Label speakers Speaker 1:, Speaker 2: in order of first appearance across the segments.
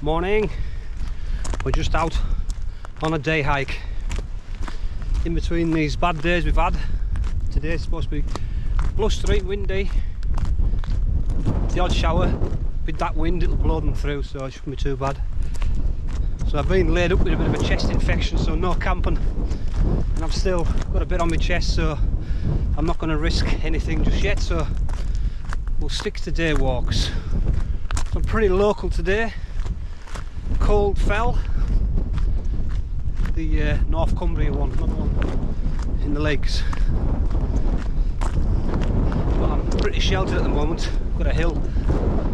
Speaker 1: Morning. We're just out on a day hike. In between these bad days we've had, today's supposed to be blustery, windy. The odd shower, with that wind it'll blow them through, so it shouldn't be too bad. So I've been laid up with a bit of a chest infection, so no camping. And I've still got a bit on my chest, so I'm not going to risk anything just yet, so we'll stick to day walks. So I'm pretty local today. Cold Fell, the North Cumbria one, not the one in the lakes. But I'm pretty sheltered at the moment. Got a hill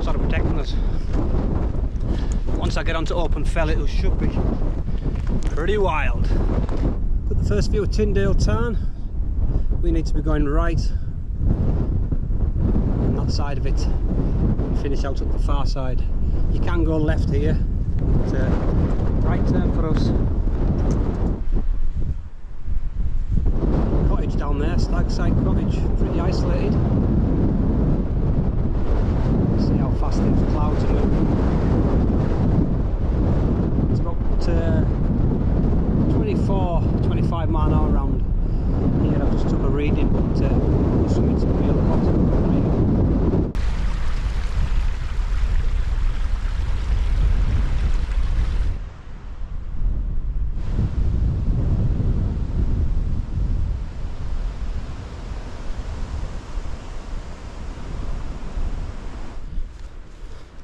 Speaker 1: sort of protecting us. Once I get onto open fell, it should be pretty wild. Got the first view of Tindale tarn. We need to be going right on that side of it and finish out at the far side. You can go left here, but right turn for us. Cottage down there, Stagside Cottage, pretty isolated. See how fast the clouds are moving. It's about 24-25 mile an hour round here. I just took a reading, but there's something to be a lot.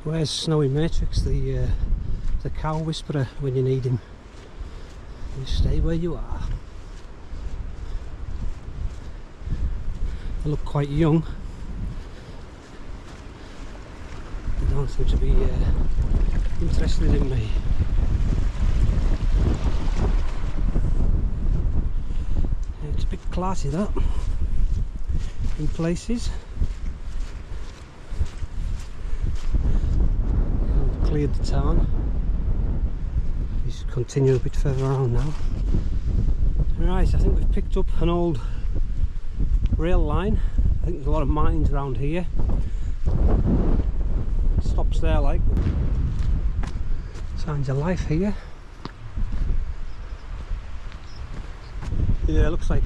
Speaker 1: Where's Snowy Matrix, the cow whisperer, when you need him? You stay where you are. They look quite young. They don't seem to be interested in me. Yeah, it's a bit classy, that, in places. Cleared the tarn. Just continue a bit further around now. Right, I think we've picked up an old rail line. I think there's a lot of mines around here. It stops there, like. Signs of life here. Yeah, it looks like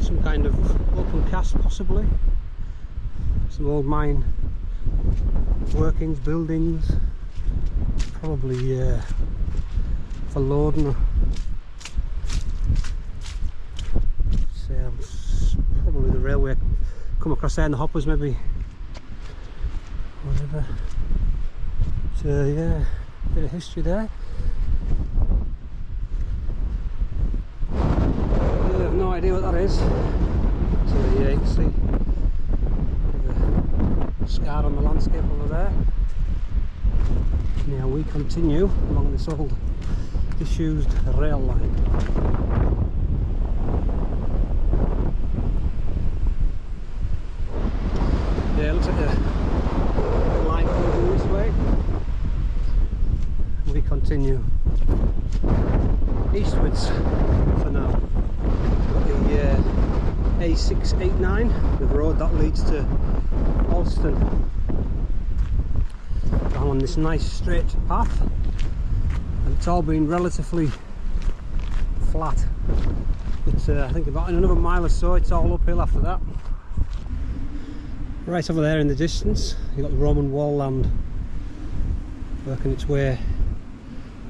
Speaker 1: some kind of open cast, possibly. Some old mine workings, buildings, probably for loading. Probably the railway come across there, and the hoppers maybe, whatever. So yeah, bit of history there. I have no idea what that is. So yeah, you can see scar on the landscape over there. Now we continue along this old disused rail line. Yeah, it looks like the line coming this way. We continue eastwards for now. Got the A689, the road that leads to Alston. I'm on this nice straight path, and it's all been relatively flat. But I think about in another mile or so it's all uphill after that. Right over there in the distance you've got the Roman wall land working its way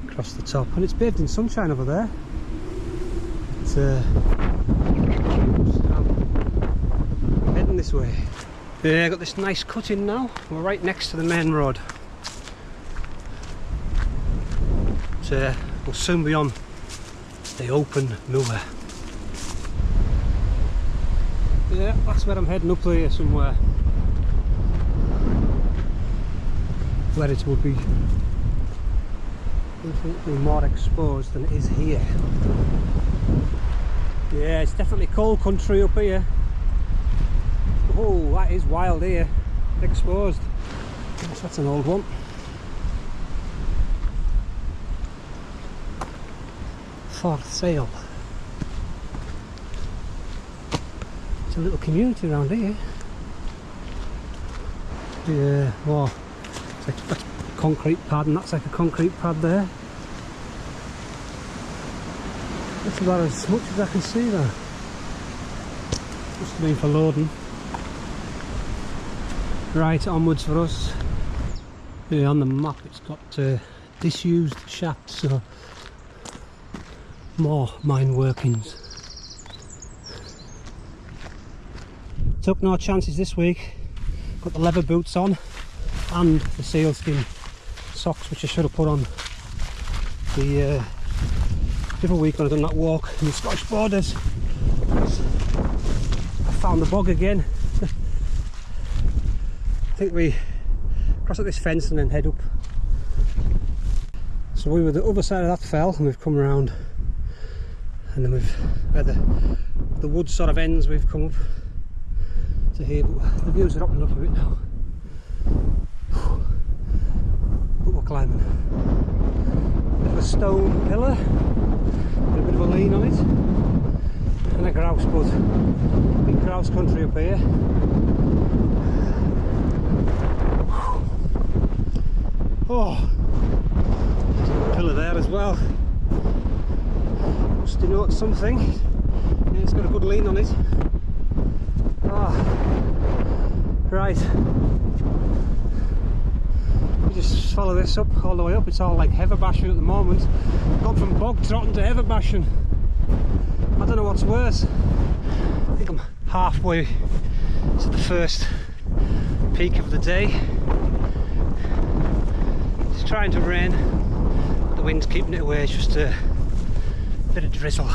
Speaker 1: across the top, and it's bathed in sunshine over there. It's I'm heading this way. Yeah, got this nice cutting now. We're right next to the main road. So we'll soon be on the open moor. Yeah, that's where I'm heading, up here somewhere. Where it would be infinitely more exposed than it is here. Yeah, it's definitely coal country up here. Oh, that is wild here, exposed. Yes, that's an old one. For sale. It's a little community around here. Yeah, well, it's concrete pad, and that's like a concrete pad there. That's about as much as I can see there. Must have been for loading. Right, onwards for us. Yeah, on the map it's got disused shafts, so more mine workings. Took no chances this week. Got the leather boots on and the sealskin socks, which I should have put on the other week when I done that walk in the Scottish borders. I found the bog again. I think we cross at this fence and then head up. So we were the other side of that fell, and we've come around, and then we've where the wood sort of ends, we've come up to here, but the views are opening up a bit now. But we're climbing. Bit of a stone pillar, with a bit of a lean on it, and a grouse bud. Big grouse country up here. Oh, there's a good pillar there as well. Must denote something. Yeah, it's got a good lean on it. Ah, right. We just follow this up all the way up. It's all like heather bashing at the moment. Gone from bog trotting to heather bashing. I don't know what's worse. I think I'm halfway to the first peak of the day. It's trying to rain, but the wind's keeping it away. It's just a bit of drizzle.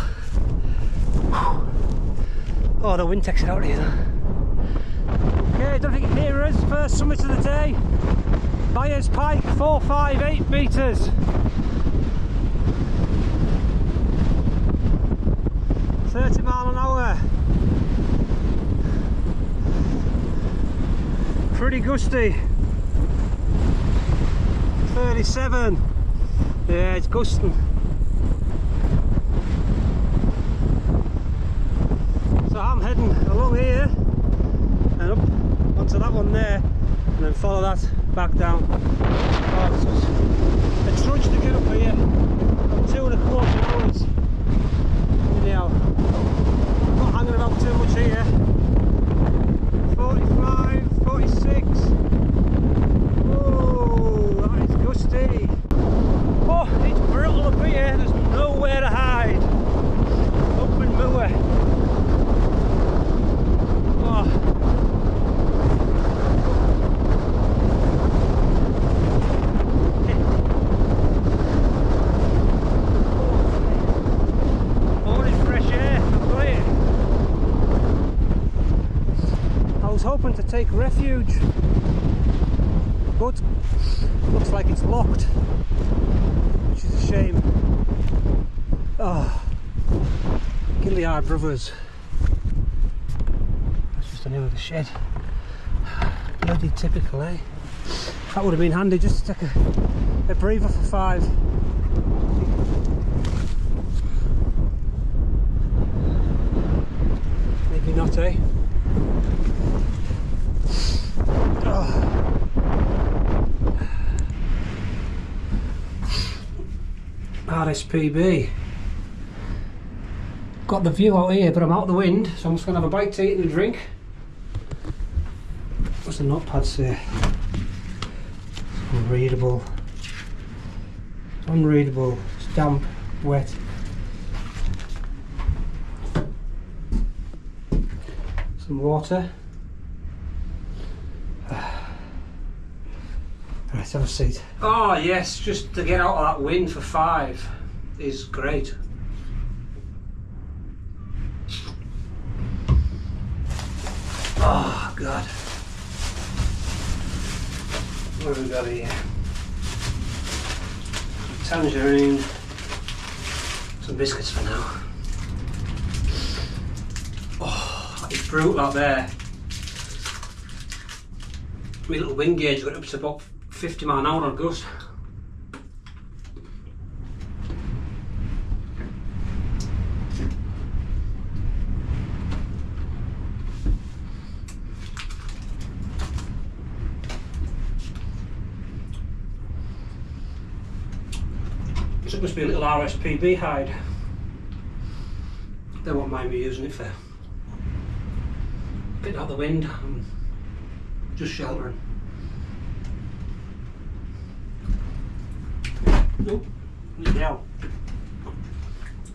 Speaker 1: Oh, the wind takes it out of here. Okay, I don't think you can hear us. First summit of the day. Byers Pike, 458 metres. 30 mile an hour. Pretty gusty. 37. Yeah, it's gusting. So I'm heading along here and up onto that one there, and then follow that back down. Oh, it's a trudge to get up here. About 2.25 hours. Anyhow, I'm not hanging about too much here. 45, 46. Oh, that is gusty. Oh, it's brutal up here. There's nowhere to hide. Open moor. Hoping to take refuge, but looks like it's locked, which is a shame. Oh, Gilliard Brothers. That's just the name of the shed. Bloody typical, eh? That would have been handy just to take a breather for 5. Maybe not, eh? RSPB. Got the view out here, but I'm out of the wind, so I'm just going to have a bite to eat and a drink. What's the notepad say? It's unreadable. It's unreadable. It's damp, wet. Some water. Let's have a seat. Oh yes, just to get out of that wind for 5 is great. Oh God. What have we got here? Tangerine. Some biscuits for now. Oh, it's brutal out there. My little wind gauge got up to about 50 mile an hour on gust. it must be a little RSPB hide. They won't mind me using it for getting out the wind and just sheltering. Nope, now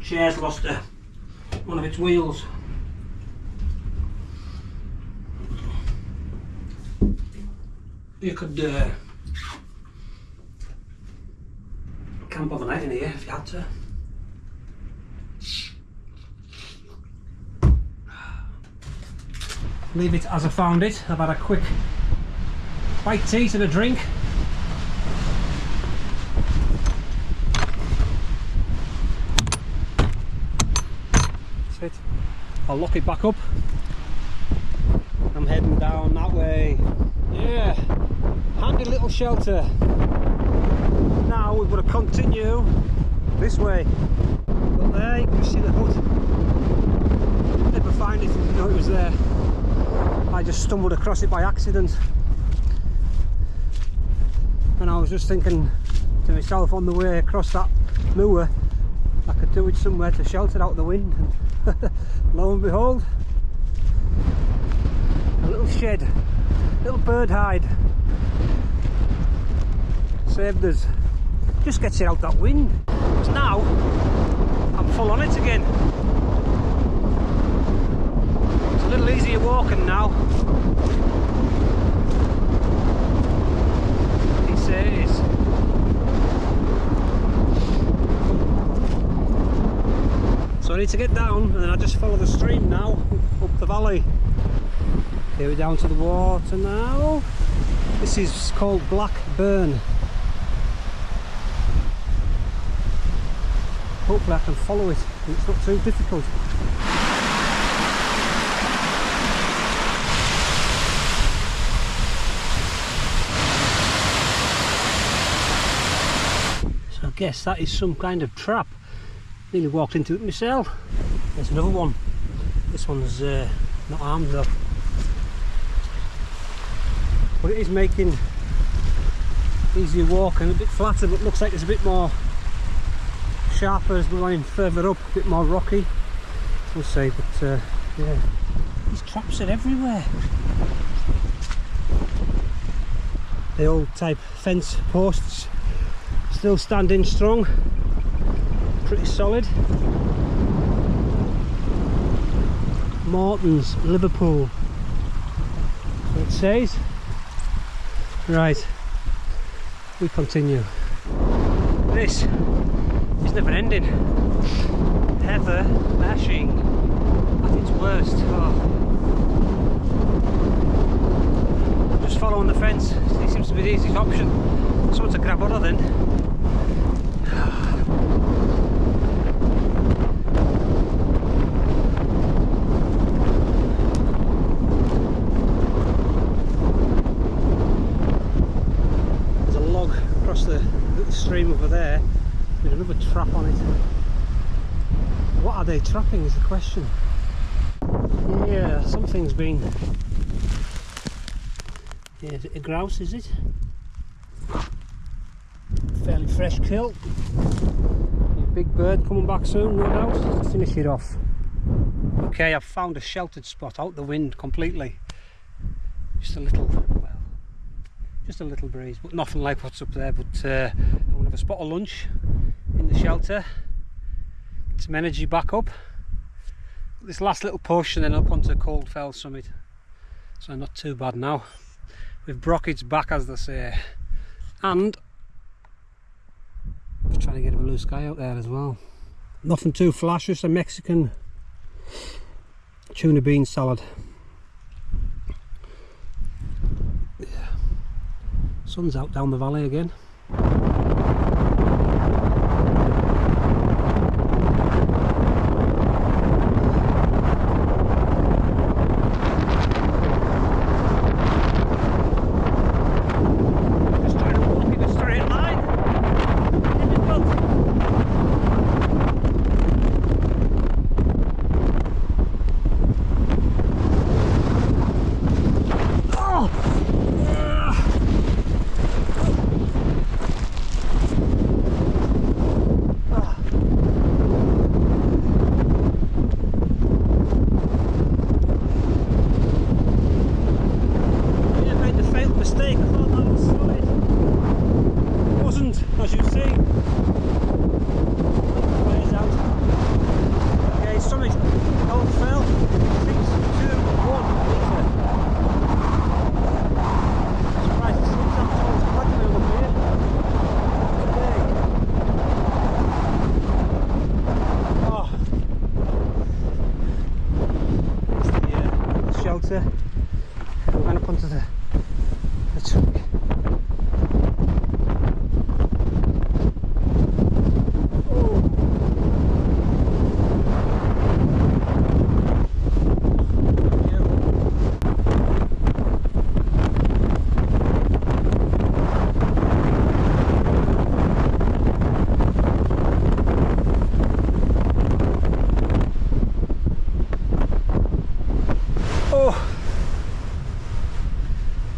Speaker 1: chair's lost one of its wheels. You could camp overnight in here if you had to. Leave it as I found it. I've had a quick bite to eat and a drink. That's it. I'll lock it back up. I'm heading down that way. Yeah, handy little shelter. Now we've got to continue this way. But there you can see the hut. Never find it, didn't know it was there. I just stumbled across it by accident. And I was just thinking to myself on the way across that moor, I could do it somewhere to shelter out the wind. And lo and behold, a little shed. Little bird hide saved us. Just gets it out that wind. Because now I'm full on it again. It's a little easier walking now. He says. So I need to get down and then I just follow the stream now up the valley. Here we're down to the water now. This is called Black Burn. Hopefully I can follow it and it's not too difficult. So I guess that is some kind of trap. Nearly walked into it myself. There's another one. This one's not armed though. But it is making easier walking, a bit flatter, but looks like it's a bit more sharper as we're going further up, a bit more rocky. We'll see, but yeah, these traps are everywhere. The old type fence posts still standing strong, pretty solid. Morton's, Liverpool, so it says. Right, we continue. This is never ending. Heather lashing at its worst. Oh. Just following the fence. It seems to be the easiest option. Something to grab onto then. The stream over there with another trap on it. What are they trapping is the question. Yeah, something's been. Yeah, is it a grouse, is it? Fairly fresh kill. Big bird coming back soon, no doubt. Let's finish it off. Okay, I've found a sheltered spot out the wind completely. Just a little, well, just a little breeze, but nothing like what's up there. But I'm going to have a spot of lunch in the shelter, get some energy back up. This last little push and then up onto Cold Fell Summit. So not too bad now. With brockets back, as they say. And just trying to get a blue sky out there as well. Nothing too flash, just a Mexican tuna bean salad. Sun's out down the valley again. Just trying to walk in a straight line. Difficult. Oh! onto the tree.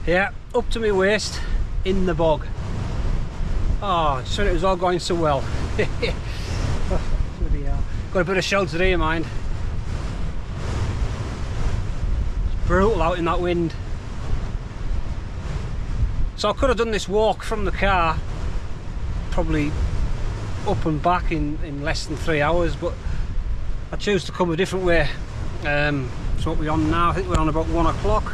Speaker 1: Yeah, up to my waist in the bog. Oh, just when it was all going so well. Oh, bloody hell. Got a bit of shelter here, mind. It's brutal out in that wind. So I could have done this walk from the car, probably up and back in less than 3 hours, but I choose to come a different way. So what we're on now, I think we're on about 1 o'clock.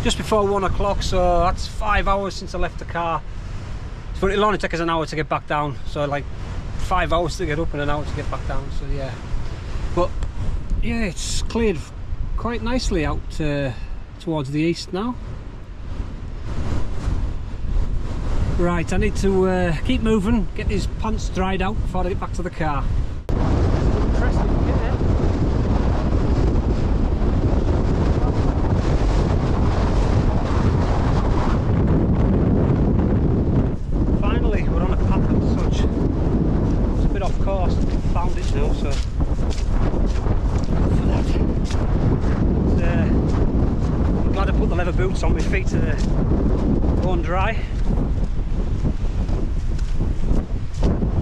Speaker 1: Just before 1 o'clock, so that's 5 hours since I left the car. But it'll only take us an hour to get back down, so like 5 hours to get up and an hour to get back down, so yeah. But yeah, it's cleared quite nicely out towards the east now. Right, I need to keep moving, get these pants dried out before I get back to the car. Interesting, yeah. Found it now, so for that. I'm glad I put the leather boots on, my feet are going dry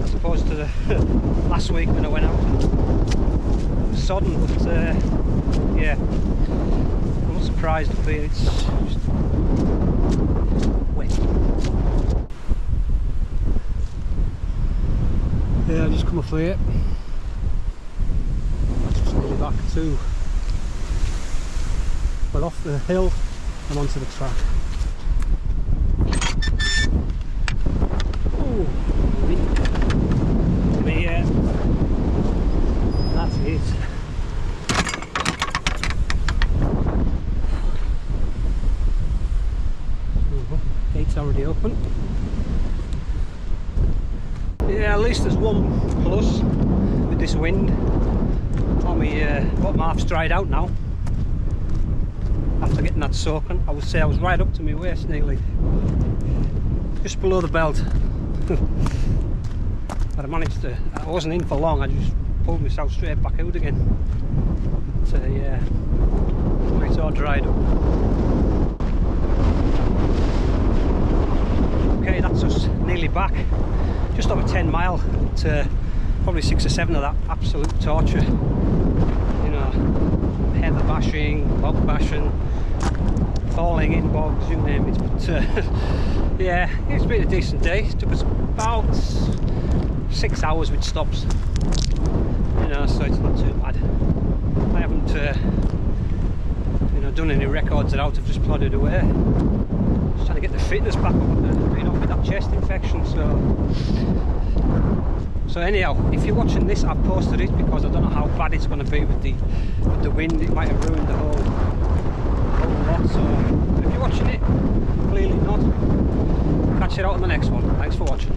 Speaker 1: as opposed to last week when I went out and sodden, but yeah, I'm not surprised up here, it's just wet. Yeah, I've just come off here. Just nearly back to, well, off the hill and onto the track. Oh, yeah, that's it. Gate's already open. Yeah, at least there's one plus with this wind. On my bottom half's dried out now after getting that soaking. I would say I was right up to my waist nearly, just below the belt. But I managed to, I wasn't in for long, I just pulled myself straight back out again. So yeah, it's all dried up. Okay, that's us nearly back. Just over 10 mile to probably 6 or 7 of that absolute torture. You know, heather bashing, bog bashing, falling in bogs, you name it. But yeah, it's been a decent day. It took us about 6 hours with stops. You know, so it's not too bad. I haven't, you know, done any records out. I've just plodded away. Just trying to get the fitness back up, you know, with that chest infection. So anyhow, if you're watching this, I've posted it because I don't know how bad it's going to be with the wind. It might have ruined the whole lot. So if you're watching it, clearly not. Catch you out on the next one. Thanks for watching.